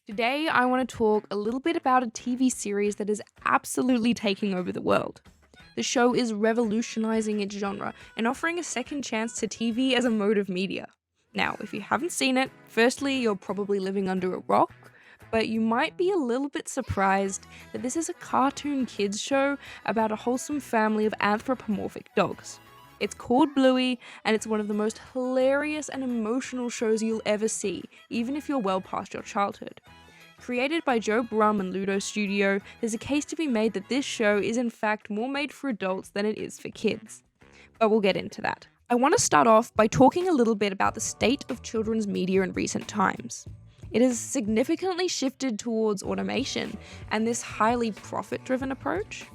Today, I want to talk a little bit about a TV series that is absolutely taking over the world. The show is revolutionizing its genre and offering a second chance to TV as a mode of media. Now, if you haven't seen it, firstly, you're probably living under a rock, but you might be a little bit surprised that this is a cartoon kids show about a wholesome family of anthropomorphic dogs. It's called Bluey, and it's one of the most hilarious and emotional shows you'll ever see, even if you're well past your childhood. Created by Joe Brum and Ludo Studio, there's a case to be made that this show is in fact more made for adults than it is for kids. But we'll get into that. I want to start off by talking a little bit about the state of children's media in recent times. It has significantly shifted towards automation and this highly profit-driven approach.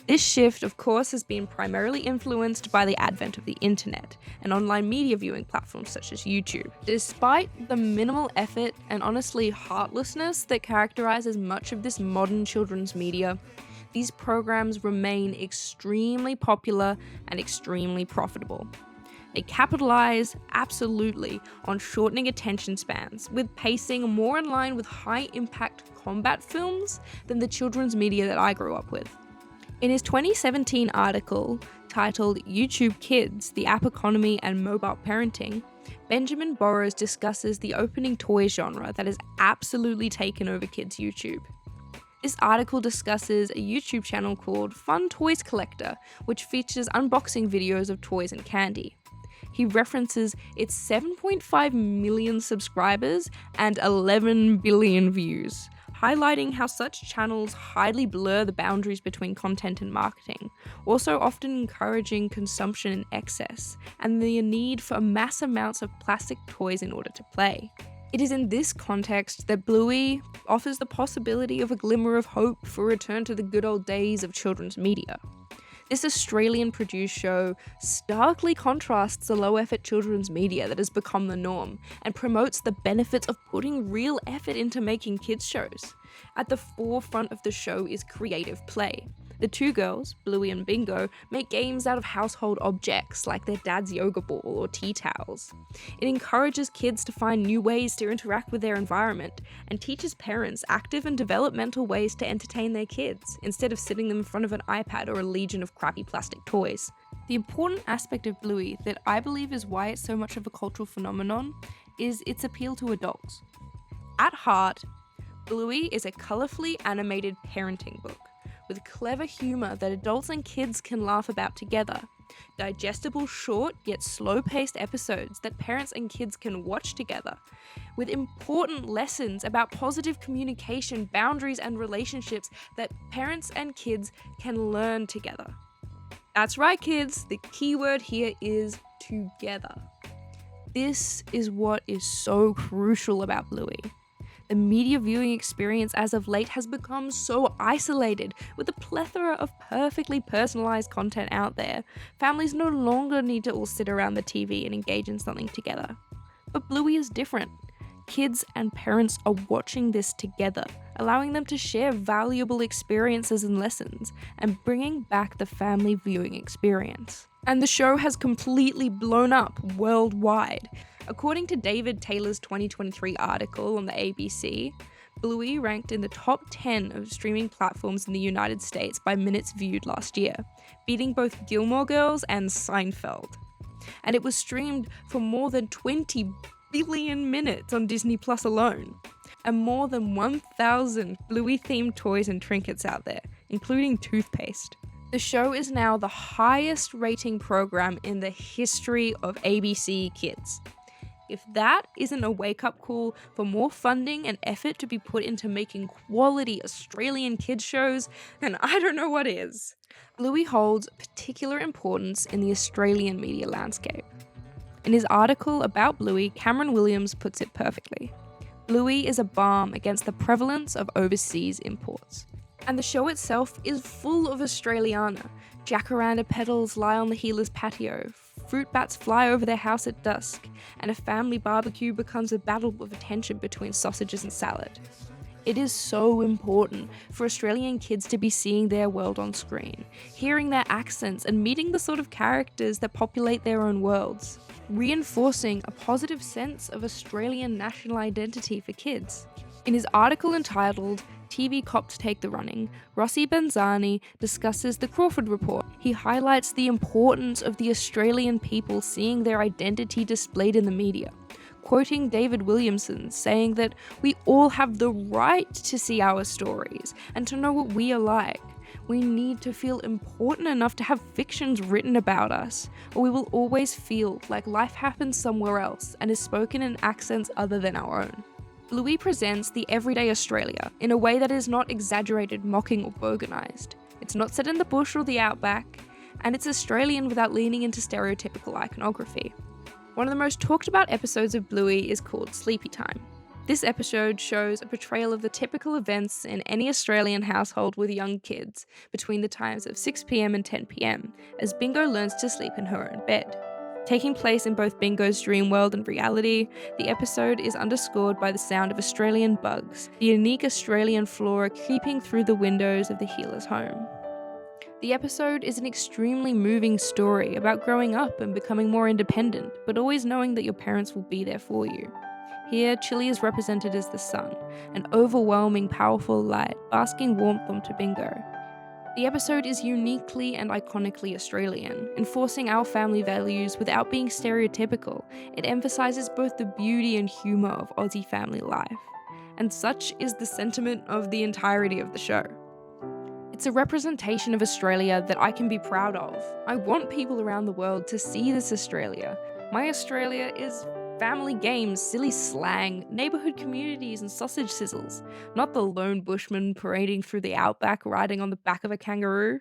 This shift, of course, has been primarily influenced by the advent of the internet and online media viewing platforms such as YouTube. Despite the minimal effort and honestly heartlessness that characterizes much of this modern children's media, these programs remain extremely popular and extremely profitable. They capitalize, absolutely, on shortening attention spans, with pacing more in line with high-impact combat films than the children's media that I grew up with. In his 2017 article titled YouTube Kids, the App Economy and Mobile Parenting, Benjamin Burrows discusses the opening toy genre that has absolutely taken over kids' YouTube. This article discusses a YouTube channel called Fun Toys Collector, which features unboxing videos of toys and candy. He references its 7.5 million subscribers and 11 billion views, highlighting how such channels highly blur the boundaries between content and marketing, also often encouraging consumption in excess and the need for mass amounts of plastic toys in order to play. It is in this context that Bluey offers the possibility of a glimmer of hope for a return to the good old days of children's media. This Australian-produced show starkly contrasts the low-effort children's media that has become the norm and promotes the benefits of putting real effort into making kids' shows. At the forefront of the show is creative play. The two girls, Bluey and Bingo, make games out of household objects like their dad's yoga ball or tea towels. It encourages kids to find new ways to interact with their environment and teaches parents active and developmental ways to entertain their kids instead of sitting them in front of an iPad or a legion of crappy plastic toys. The important aspect of Bluey that I believe is why it's so much of a cultural phenomenon is its appeal to adults. At heart, Bluey is a colourfully animated parenting book with clever humour that adults and kids can laugh about together. Digestible, short, yet slow-paced episodes that parents and kids can watch together, with important lessons about positive communication, boundaries, and relationships that parents and kids can learn together. That's right, kids, the key word here is together. This is what is so crucial about Bluey. The media viewing experience as of late has become so isolated. With a plethora of perfectly personalized content out there, families no longer need to all sit around the TV and engage in something together. But Bluey is different. Kids and parents are watching this together, allowing them to share valuable experiences and lessons, and bringing back the family viewing experience. And the show has completely blown up worldwide. According to David Taylor's 2023 article on the ABC, Bluey ranked in the top 10 of streaming platforms in the United States by minutes viewed last year, beating both Gilmore Girls and Seinfeld. And it was streamed for more than 20 billion minutes on Disney Plus alone, and more than 1,000 Bluey-themed toys and trinkets out there, including toothpaste. The show is now the highest rating program in the history of ABC Kids. If that isn't a wake-up call for more funding and effort to be put into making quality Australian kids shows, then I don't know what is. Bluey holds particular importance in the Australian media landscape. In his article about Bluey, Cameron Williams puts it perfectly. Bluey is a balm against the prevalence of overseas imports. And the show itself is full of Australiana. Jacaranda petals lie on the healer's patio, fruit bats fly over their house at dusk, and a family barbecue becomes a battle of attention between sausages and salad. It is so important for Australian kids to be seeing their world on screen, hearing their accents and meeting the sort of characters that populate their own worlds, reinforcing a positive sense of Australian national identity for kids. In his article entitled TV Cops Take the Running, Rossi Benzani discusses the Crawford Report. He highlights the importance of the Australian people seeing their identity displayed in the media, quoting David Williamson saying that we all have the right to see our stories and to know what we are like. We need to feel important enough to have fictions written about us, or we will always feel like life happens somewhere else and is spoken in accents other than our own. Bluey presents the everyday Australia in a way that is not exaggerated, mocking, or boganized. It's not set in the bush or the outback, and it's Australian without leaning into stereotypical iconography. One of the most talked about episodes of Bluey is called Sleepy Time. This episode shows a portrayal of the typical events in any Australian household with young kids between the times of 6 p.m. and 10 p.m. as Bingo learns to sleep in her own bed. Taking place in both Bingo's dream world and reality, the episode is underscored by the sound of Australian bugs, the unique Australian flora creeping through the windows of the healer's home. The episode is an extremely moving story about growing up and becoming more independent, but always knowing that your parents will be there for you. Here, Chili is represented as the sun, an overwhelming, powerful light, basking warmth onto Bingo. The episode is uniquely and iconically Australian, enforcing our family values without being stereotypical. It emphasises both the beauty and humour of Aussie family life. And such is the sentiment of the entirety of the show. It's a representation of Australia that I can be proud of. I want people around the world to see this Australia. My Australia is family games, silly slang, neighbourhood communities and sausage sizzles, not the lone bushman parading through the outback riding on the back of a kangaroo.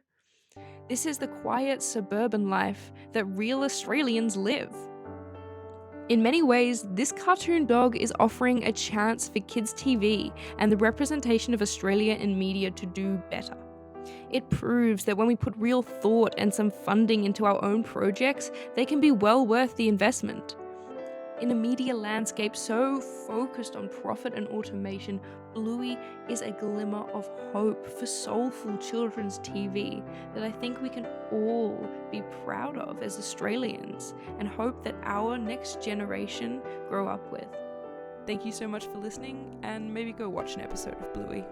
This is the quiet suburban life that real Australians live. In many ways, this cartoon dog is offering a chance for kids' TV and the representation of Australia in media to do better. It proves that when we put real thought and some funding into our own projects, they can be well worth the investment. In a media landscape so focused on profit and automation, Bluey is a glimmer of hope for soulful children's TV that I think we can all be proud of as Australians and hope that our next generation grow up with. Thank you so much for listening, and maybe go watch an episode of Bluey.